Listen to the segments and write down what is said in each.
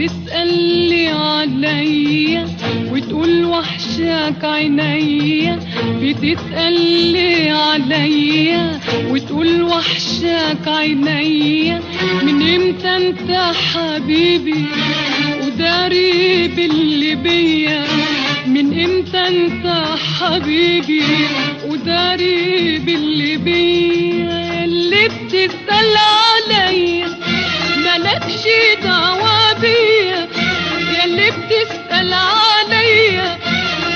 بتسألي عليا وتقول وحشاك عينيا، بتسألي عليا وتقول وحشاك عينيا. من امتى انت حبيبي وداري باللي بيا؟ من امتى انت حبيبي وداري باللي بيا؟ اللي بتسأل عليا مالكش دعوة بيا، ياللي بتسأل عليا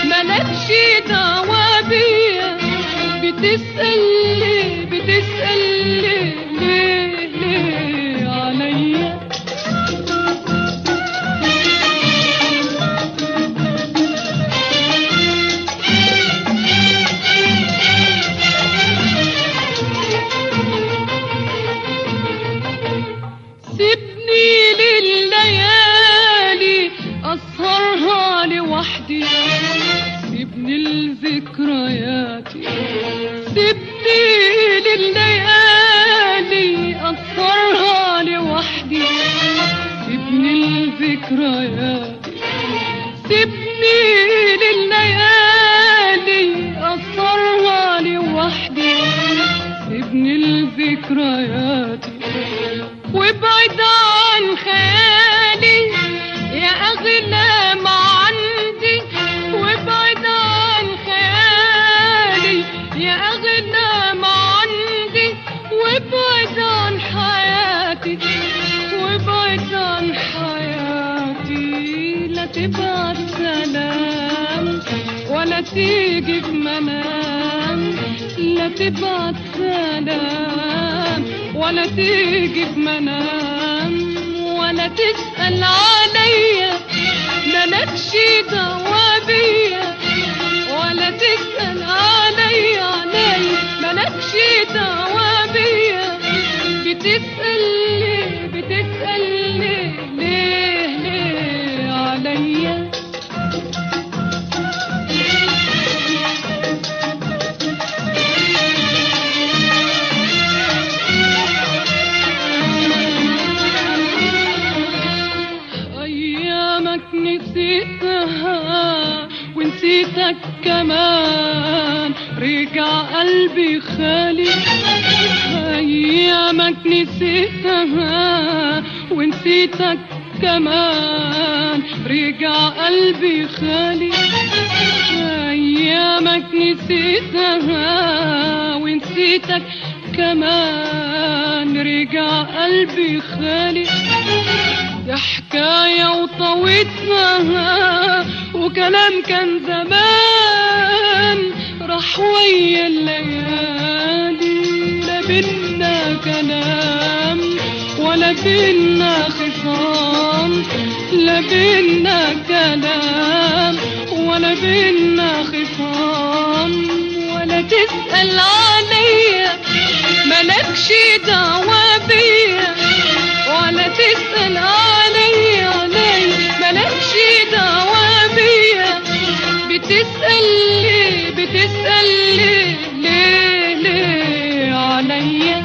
مالكش دعوة بيا. بتسألي ليه عليا؟ سيبني لليالي أسهرها لوحدي، سيبني لذكرياتي، سيبني لليالي أسهرها لوحدي، سيبني لذكرياتي، سيبني لليالي أسهرها لوحدي، سيبني لذكرياتي وابعد عن خيالي يا أغلى ما عندي، وابعد عن خيالي يا أغلى ما عندي، وابعد عن حياتي، وابعد عن حياتي. لا تبعت سلام ولا تيجي في منام، لا تبعت سلام ولا تيجي في منام، ولا تسأل عليا مالكش دعوة بيا، ولا تسأل عليا مالكش دعوة بيا. بتسألي ليه عليا؟ نسيتها ونسيتك كمان، رجع قلبي خالي. أيامك نسيتها ونسيتك كمان، رجع قلبي خالي. أيامك نسيتها ونسيتك كمان، رجع قلبي خالي. ده حكاية وطويتها وكلام كان زمان، راح ويا الليالي. لا بينا كلام ولا بينا خصام، لا بينا كلام ولا بينا خصام. ولا تسأل عليا مالكش دعوة بيا، ولا تسأل عليا مالكش دعوة بيا. بتسألي ليه عليا؟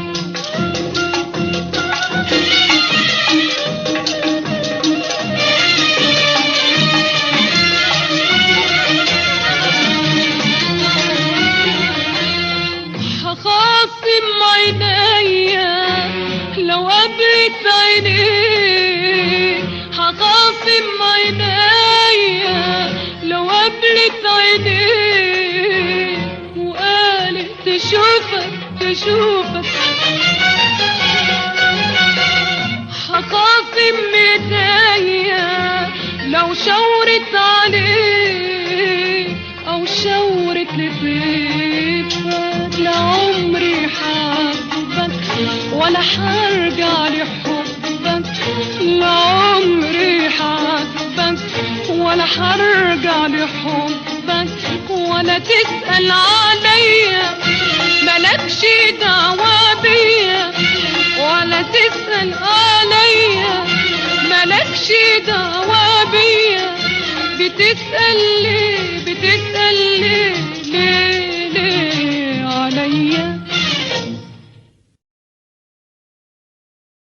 هخاصم عينيا لو قبلت عينيك، هخاصم عينيا لو قبلت عينيك، وقالت تشوفك هخاصم ايديا لو شاورت عليك او شاورت لطيفك. لعمري حبك ولا حرجع لحبك، لعمري حبك ولا حرجع لحبك. ولا تسأل عليا مالكش دعوة بيا، ولا تسأل عليا مالكش دعوة بيا. بتسألي ليه عليا؟